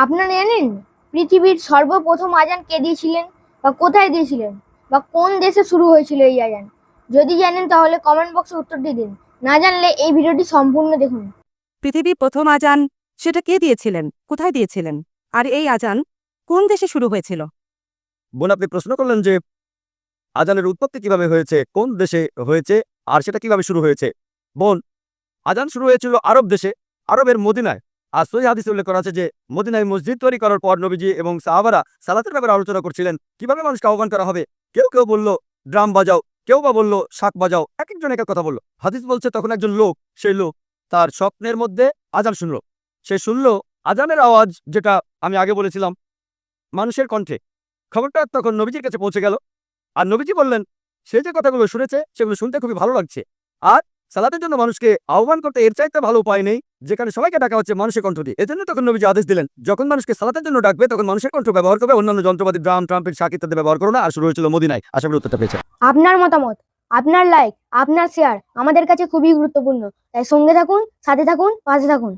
আপনারা জানেন পৃথিবীর সর্বপ্রথম আজান কে দিয়েছিলেন বা কোথায় দিয়েছিলেন বা কোন দেশে শুরু হয়েছিল এই আজান? যদি জানেন তাহলে কমেন্ট বক্সে উত্তরটি দিন। না জানলে এই ভিডিওটি সম্পূর্ণ দেখুন। পৃথিবীর প্রথম আজান সেটা কে দিয়েছিলেন, কোথায় দিয়েছিলেন, আর এই আজান কোন দেশে শুরু হয়েছিল? বোন, আপনি প্রশ্ন করলেন যে আজানের উৎপত্তি কিভাবে হয়েছে, কোন দেশে হয়েছে, আর সেটা কিভাবে শুরু হয়েছে। বোন, আজান শুরু হয়েছিল আরব দেশে, আরবের মদিনায়। আর সহিহ হাদিসে উল্লেখ করা আছে যে মদিনায় মসজিদ তৈরি করার পর নবীজি এবং সাহাবারা সালাতের ব্যাপারে আলোচনা করছিলেন, কিভাবে মানুষকে আহ্বান করা হবে। কেউ কেউ বলল ড্রাম বাজাও, কেউ বা বলল শাক বাজাও, এক একজন এক এক কথা বলল। হাদিস বলছে তখন একজন লোক, সেই লোক তার স্বপ্নের মধ্যে আজান শুনল। সে শুনল আজানের আওয়াজ, যেটা আমি আগে বলেছিলাম, মানুষের কণ্ঠে। খবরটা তখন নবীজির কাছে পৌঁছে গেল। আর নবীজি বললেন সে যে কথাগুলো শুনেছে সেগুলো শুনতে খুবই ভালো লাগছে। আর সালাতের জন্য মানুষকে আহ্বান করতে এর চাইতে ভালো উপায় নেই, যেখানে সবাইকে ডাকা হচ্ছে মানুষের কণ্ঠ দিয়ে। এজন্য তখন নবীজি আদেশ দিলেন, যখন মানুষকে সালাতের জন্য ডাকবে তখন মানুষের কণ্ঠ ব্যবহার করবে, অন্যান্য যন্ত্রপাতি ড্রাম ট্রাম্পেট শাক ইত্যাদি ব্যবহার করো না। আর শুরু হয়েছিল মদিনায়। আশা করি উত্তরটা পেয়েছে। আপনার মতামত, আপনার লাইক, আপনার শেয়ার আমাদের কাছে খুবই গুরুত্বপূর্ণ। তাই সঙ্গে থাকুন, সাথে থাকুন, পাশে থাকুন।